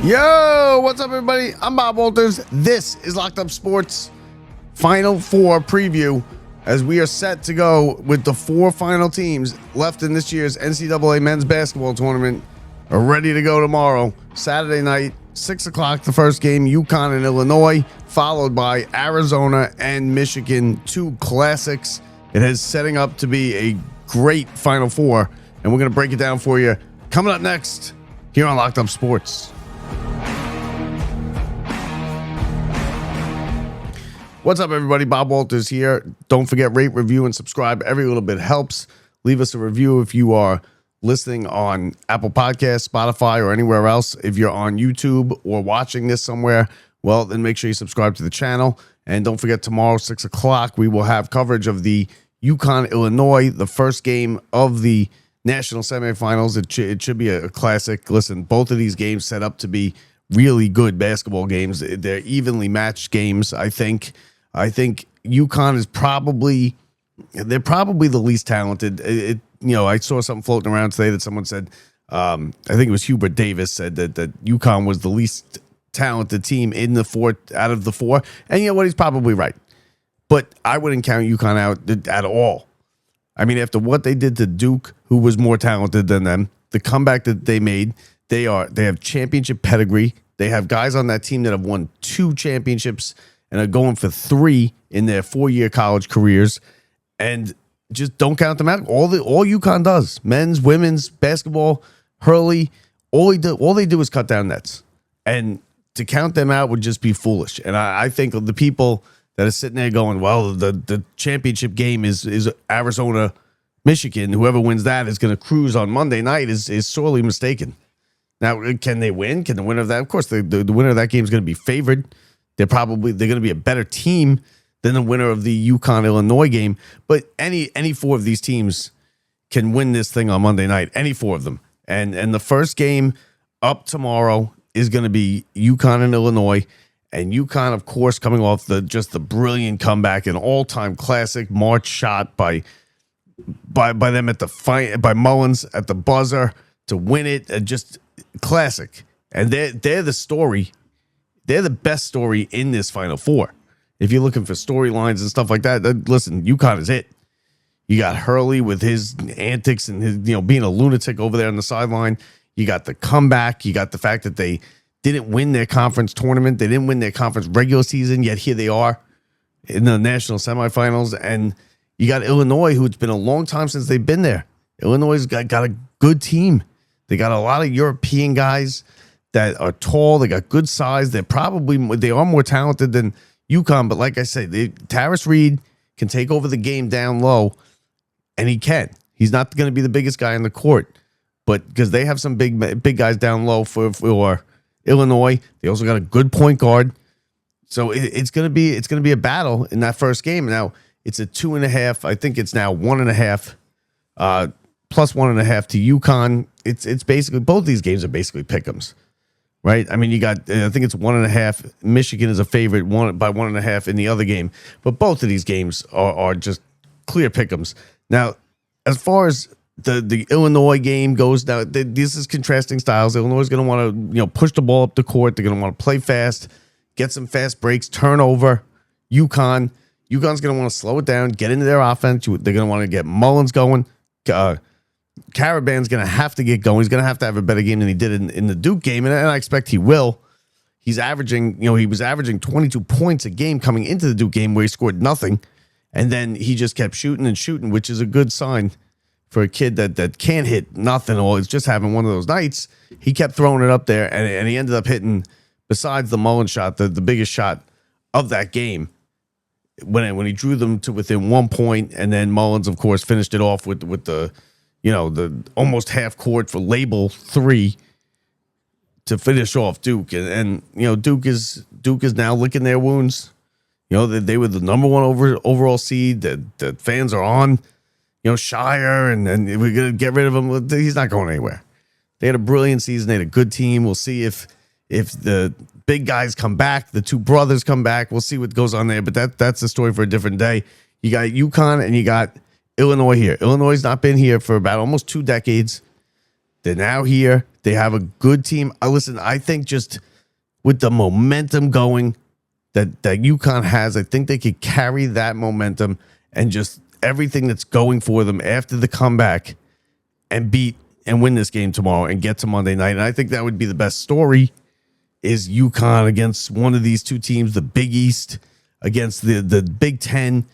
Yo, what's up, everybody? I'm Bob Walters. This is Locked Up Sports Final Four preview as we are set to go with the four final teams left in this year's NCAA men's basketball tournament are ready to go tomorrow, Saturday night, 6 o'clock, the first game, UConn and Illinois, followed by Arizona and Michigan, two classics. It is setting up to be a great Final Four, and we're going to break it down for you coming up next here on Locked Up Sports. What's up, everybody? Bob Walters here. Don't forget, rate, review, and subscribe. Every little bit helps. Leave us a review if you are listening on Apple Podcasts, Spotify, or anywhere else. If you're on YouTube or watching this somewhere, well, then make sure you subscribe to the channel. And don't forget, tomorrow, 6 o'clock, we will have coverage of the UConn-Illinois, the first game of the national semifinals. It should be a classic. Listen, both of these games set up to be really good basketball games. They're evenly matched games, I think. I think UConn is probably the least talented. I saw something floating around today that someone said, I think it was Hubert Davis said that UConn was the least talented team in the four out of the four. And you know what? He's probably right. But I wouldn't count UConn out at all. I mean, after what they did to Duke, who was more talented than them, the comeback that they made, they have championship pedigree. They have guys on that team that have won 2 championships and are going for 3 in their 4-year college careers, and just don't count them out. All UConn does, men's, women's, basketball, hurley, all they do is cut down nets. And to count them out would just be foolish. And I think of the people that are sitting there going, well, the championship game is Arizona, Michigan. Whoever wins that is going to cruise on Monday night is sorely mistaken. Now, can they win? Can the winner of that? Of course, the winner of that game is going to be favored. They're going to be a better team than the winner of the UConn-Illinois game. But any 4 of these teams can win this thing on Monday night. Any 4 of them. And the first game up tomorrow is going to be UConn and Illinois. And UConn, of course, coming off the brilliant comeback, an all-time classic March shot by them at the fight, by Mullins at the buzzer to win it. Just classic. And they're the story. They're the best story in this Final Four. If you're looking for storylines and stuff like that, listen, UConn is it. You got Hurley with his antics and his, being a lunatic over there on the sideline. You got the comeback. You got the fact that they didn't win their conference tournament. They didn't win their conference regular season, yet here they are in the national semifinals. And you got Illinois, who it's been a long time since they've been there. Illinois has got a good team. They got a lot of European guys that are tall. They got good size. They are more talented than UConn. But like I said, Tarris Reed can take over the game down low, and he can. He's not going to be the biggest guy in the court, but because they have some big guys down low for Illinois. They also got a good point guard. So it's going to be a battle in that first game. Now it's a 2.5. I think it's now 1.5 plus 1.5 to UConn. It's basically, both these games are basically pick'ems. Right, I mean, you got. I think it's 1.5. Michigan is a favorite, by 1.5 in the other game, but both of these games are just clear pick'ems. Now, as far as the Illinois game goes, now this is contrasting styles. Illinois is going to want to push the ball up the court. They're going to want to play fast, get some fast breaks, turnover. UConn's going to want to slow it down, get into their offense. They're going to want to get Mullins going. Caravan's going to have to get going. He's going to have a better game than he did in the Duke game, and I expect he will. He's averaging, he was averaging 22 points a game coming into the Duke game where he scored nothing, and then he just kept shooting and shooting, which is a good sign for a kid that can't hit nothing or is just having one of those nights. He kept throwing it up there, and he ended up hitting, besides the Mullins shot, the biggest shot of that game, when he drew them to within 1 point, and then Mullins, of course, finished it off with the almost half court for label 3 to finish off Duke. And Duke is now licking their wounds. They were the number 1 overall seed. The fans are on, Shire, and we're going to get rid of him. He's not going anywhere. They had a brilliant season. They had a good team. We'll see if the big guys come back, the 2 brothers come back. We'll see what goes on there, but that's the story for a different day. You got UConn and you got Illinois here. Illinois has not been here for about almost 2 decades. They're now here. They have a good team. Listen, I think just with the momentum going that UConn has, I think they could carry that momentum and just everything that's going for them after the comeback and beat and win this game tomorrow and get to Monday night. And I think that would be the best story, is UConn against one of these two teams, the Big East against the Big Ten.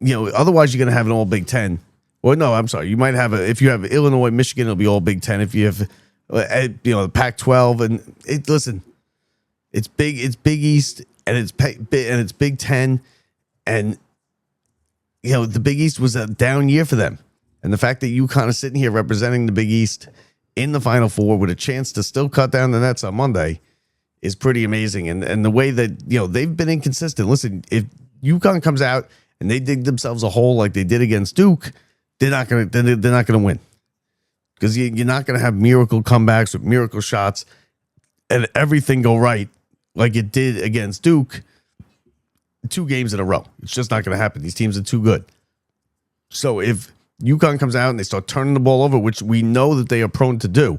Otherwise you're going to have an all Big Ten. Well, no, I'm sorry. You might have if you have Illinois, Michigan, it'll be all Big Ten. If you have, the Pac-12, and listen, it's Big East and it's Big Ten, and the Big East was a down year for them, and the fact that UConn is sitting here representing the Big East in the Final Four with a chance to still cut down the nets on Monday is pretty amazing. And the way that they've been inconsistent. Listen, if UConn comes out and they dig themselves a hole like they did against Duke, they're not gonna win, because you're not gonna have miracle comebacks with miracle shots and everything go right like it did against Duke 2 games in a row. It's just not gonna happen. These teams are too good. So if UConn comes out and they start turning the ball over, which we know that they are prone to do,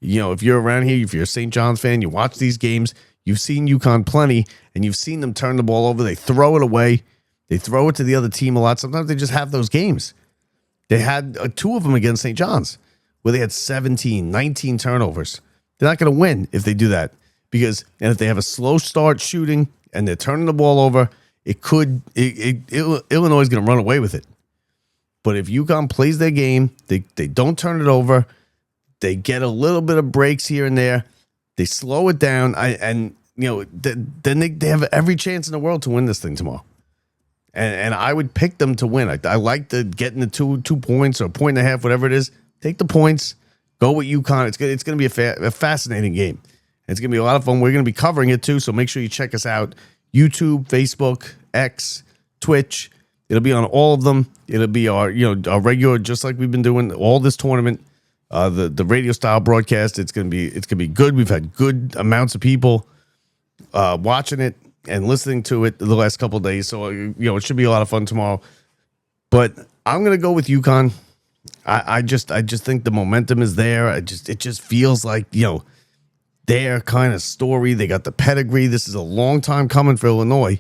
if you're around here, if you're a St. John's fan, you watch these games, you've seen UConn plenty, and you've seen them turn the ball over. They throw it away. They throw it to the other team a lot. Sometimes they just have those games. They had 2 of them against St. John's where they had 17, 19 turnovers. They're not going to win if they do that, and if they have a slow start shooting and they're turning the ball over, Illinois is going to run away with it. But if UConn plays their game, they don't turn it over, they get a little bit of breaks here and there, they slow it down, then they have every chance in the world to win this thing tomorrow. And I would pick them to win. I like getting the 2 points or a point and a half, whatever it is. Take the points, go with UConn. It's going to be a fascinating game. It's going to be a lot of fun. We're going to be covering it too, so make sure you check us out. YouTube, Facebook, X, Twitch. It'll be on all of them. It'll be our regular, just like we've been doing all this tournament. The radio style broadcast. It's gonna be good. We've had good amounts of people watching it and listening to it the last couple of days. So it should be a lot of fun tomorrow. But I'm gonna go with UConn. I just think the momentum is there. It just feels like their kind of story. They got the pedigree. This is a long time coming for Illinois,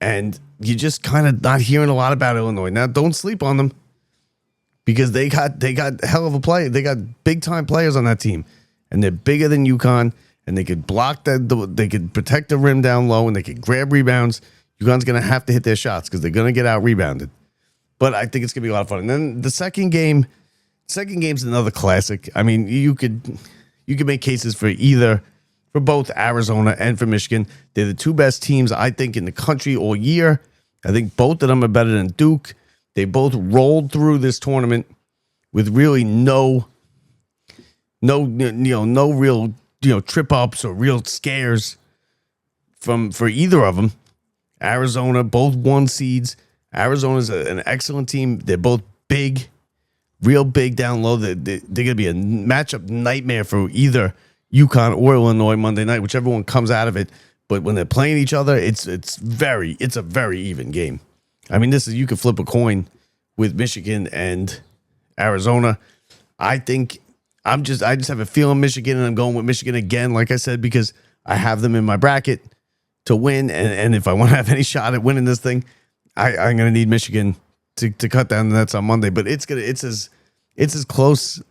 and you're just kind of not hearing a lot about Illinois. Now, don't sleep on them, because they got hell of a play. They got big time players on that team, and they're bigger than UConn, and they could block that. They could protect the rim down low, and they could grab rebounds. UConn's going to have to hit their shots because they're going to get out rebounded. But I think it's going to be a lot of fun. And then the second game's another classic. I mean, you could make cases for both Arizona and for Michigan. They're the 2 best teams, I think, in the country all year. I think both of them are better than Duke. They both rolled through this tournament with really no real trip ups or real scares for either of them. Arizona, both 1 seeds. Arizona's an excellent team. They're both big, real big down low. They're going to be a matchup nightmare for either UConn or Illinois Monday night, whichever one comes out of it. But when they're playing each other, it's a very even game. I mean, you could flip a coin with Michigan and Arizona. I just have a feeling Michigan, and I'm going with Michigan again, like I said, because I have them in my bracket to win. And if I want to have any shot at winning this thing, I'm going to need Michigan to cut down the nets on Monday. But it's as close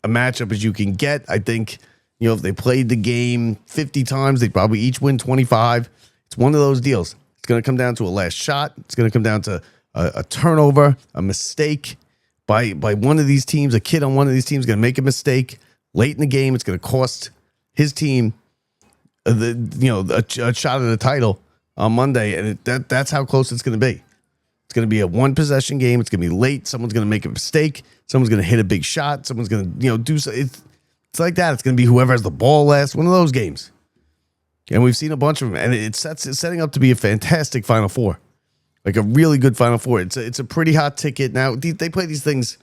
a matchup as you can get. I think, if they played the game 50 times, they'd probably each win 25. It's one of those deals. It's going to come down to a last shot. It's going to come down to a turnover, a mistake by one of these teams. A kid on one of these teams is going to make a mistake late in the game. It's going to cost his team a shot at the title on Monday, and that's how close it's going to be. It's going to be a 1-possession game. It's going to be late. Someone's going to make a mistake. Someone's going to hit a big shot. Someone's going to do so. It's like that. It's going to be whoever has the ball last. One of those games. And we've seen a bunch of them. And it's setting up to be a fantastic Final Four. Like a really good Final Four. It's a pretty hot ticket. Now, they play these things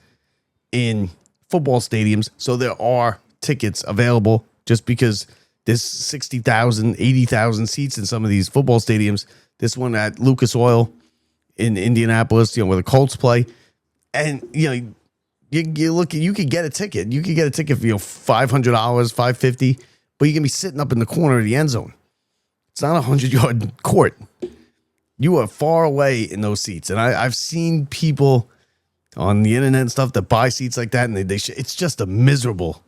in football stadiums, so there are tickets available just because there's 60,000, 80,000 seats in some of these football stadiums. This one at Lucas Oil in Indianapolis, where the Colts play. And, you could get a ticket. You could get a ticket for $500, $550, but you can be sitting up in the corner of the end zone. It's not a 100-yard court. You are far away in those seats, and I've seen people on the internet and stuff that buy seats like that, and it's just a miserable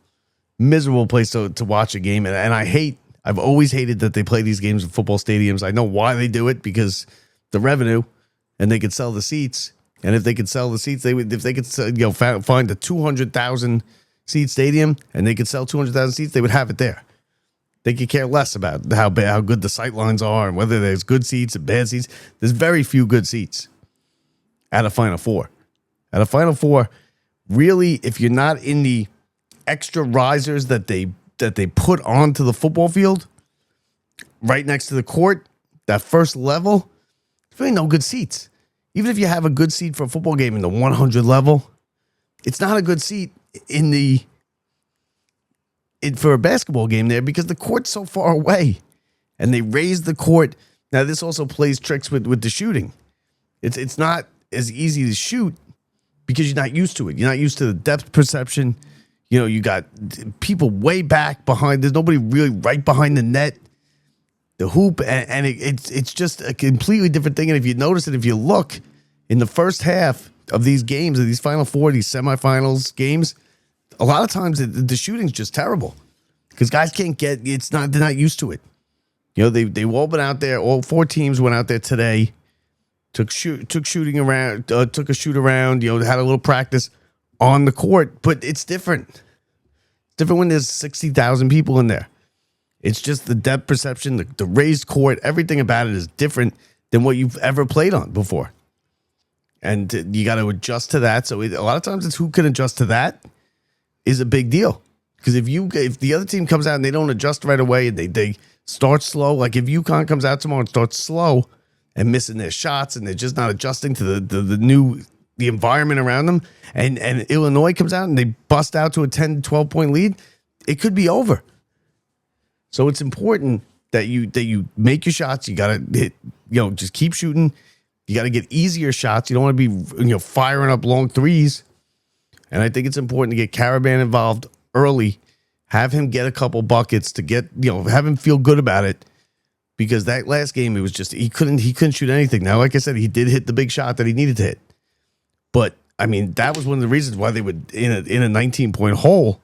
place to watch a game. And I've always hated that they play these games in football stadiums. I know why they do it, because the revenue, and they could sell the seats. And if they could sell the seats, if they could find a 200,000 seat stadium and they could sell 200,000 seats, they would have it there. They could care less about how good the sight lines are and whether there's good seats and bad seats. There's very few good seats at a Final Four. At a Final Four, really, if you're not in the extra risers that they put onto the football field, right next to the court, that first level, there's really no good seats. Even if you have a good seat for a football game in the 100 level, it's not a good seat for a basketball game there, because the court's so far away, and they raise the court. Now, this also plays tricks with the shooting. It's not as easy to shoot because you're not used to it. You're not used to the depth perception. You got people way back behind. There's nobody really right behind the net, the hoop, and it's just a completely different thing. And if you notice it, if you look in the first half of these games, of these Final Four, these semifinals games, a lot of times the shooting's just terrible because guys can't get. They're not used to it. They've all been out there. All four teams went out there today, took a shoot around. Had a little practice on the court, but it's different. It's different when there's 60,000 people in there. It's just the depth perception, the raised court, everything about it is different than what you've ever played on before. And you got to adjust to that. So a lot of times it's who can adjust to that is a big deal. Because if the other team comes out and they don't adjust right away and they start slow, like if UConn comes out tomorrow and starts slow and missing their shots and they're just not adjusting to the environment around them, and Illinois comes out and they bust out to a 10, 12-point lead, it could be over. So it's important that you make your shots. You got to hit, just keep shooting. You got to get easier shots. You don't want to be, firing up long threes. And I think it's important to get Caravan involved early. Have him get a couple buckets to get, have him feel good about it. Because that last game, it was just, he couldn't shoot anything. Now, like I said, he did hit the big shot that he needed to hit. But, I mean, that was one of the reasons why they would, in a 19-point hole,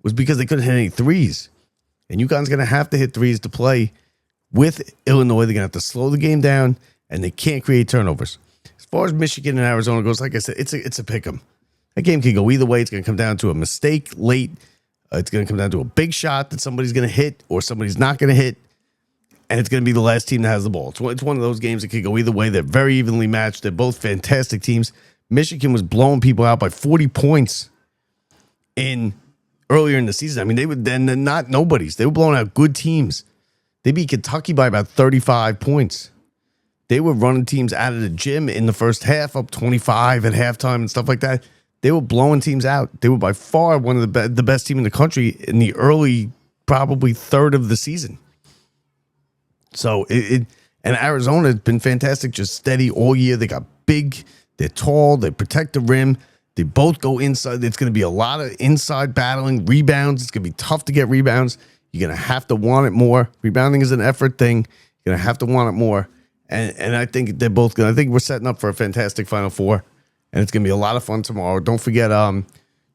was because they couldn't hit any threes. And UConn's going to have to hit threes to play with Illinois. They're going to have to slow the game down, and they can't create turnovers. As far as Michigan and Arizona goes, like I said, it's a pick 'em. That game can go either way. It's going to come down to a mistake late. It's going to come down to a big shot that somebody's going to hit or somebody's not going to hit, and it's going to be the last team that has the ball. It's one of those games that could go either way. They're very evenly matched. They're both fantastic teams. Michigan was blowing people out by 40 points earlier in the season. I mean, they were then not nobodies. They were blowing out good teams. They beat Kentucky by about 35 points. They were running teams out of the gym in the first half, up 25 at halftime and stuff like that. They were blowing teams out. They were by far one of the best team in the country in the early, probably third of the season. So and Arizona has been fantastic, just steady all year. They got big, they're tall, they protect the rim. They both go inside. It's going to be a lot of inside battling, rebounds. It's going to be tough to get rebounds. You're going to have to want it more. Rebounding is an effort thing. You're going to have to want it more. And I think they're both good. I think we're setting up for a fantastic Final Four. And it's going to be a lot of fun tomorrow. Don't forget,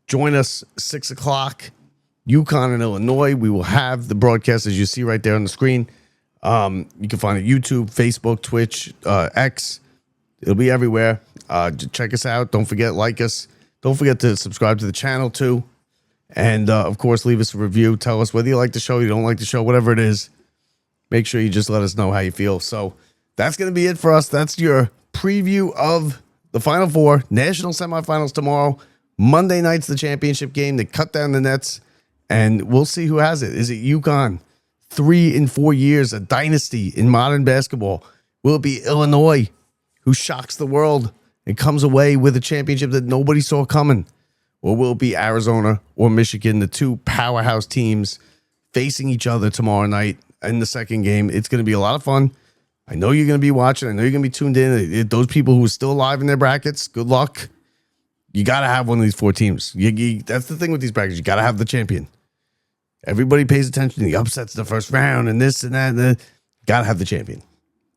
join us 6 o'clock, UConn and Illinois. We will have the broadcast, as you see right there on the screen. You can find it YouTube, Facebook, Twitch, X. It'll be everywhere. Check us out. Don't forget, like us. Don't forget to subscribe to the channel, too. And, of course, leave us a review. Tell us whether you like the show, you don't like the show, whatever it is. Make sure you just let us know how you feel. So that's going to be it for us. That's your preview of the Final Four. National semifinals tomorrow. Monday night's the championship game. They cut down the nets, and we'll see who has it. Is it UConn? 3 in 4 years, a dynasty in modern basketball. Will it be Illinois, who shocks the world and comes away with a championship that nobody saw coming? Or will it be Arizona or Michigan, the two powerhouse teams facing each other tomorrow night in the second game? It's going to be a lot of fun. I know you're going to be watching. I know you're going to be tuned in. Those people who are still alive in their brackets, good luck. You got to have one of these 4 teams. That's the thing with these brackets. You got to have the champion. Everybody pays attention to the upsets in the first round and this and that. And got to have the champion.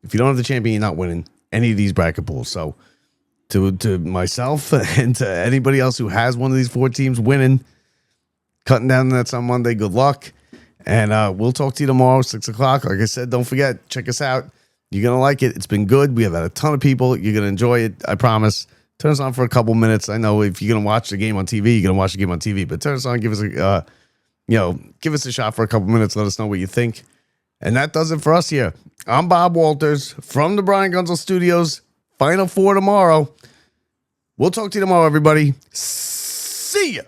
If you don't have the champion, you're not winning any of these bracket pools. So to myself and to anybody else who has one of these 4 teams winning, cutting down the nets on Monday, good luck. And we'll talk to you tomorrow, 6 o'clock. Like I said, don't forget, check us out. You're going to like it. It's been good. We have had a ton of people. You're going to enjoy it. I promise. Turn us on for a couple minutes. I know if you're going to watch the game on TV, you're going to watch the game on TV. But turn us on. Give us give us a shot for a couple minutes. Let us know what you think. And that does it for us here. I'm Bob Walters from the Brian Gunzel Studios. Final 4 tomorrow. We'll talk to you tomorrow, everybody. See ya.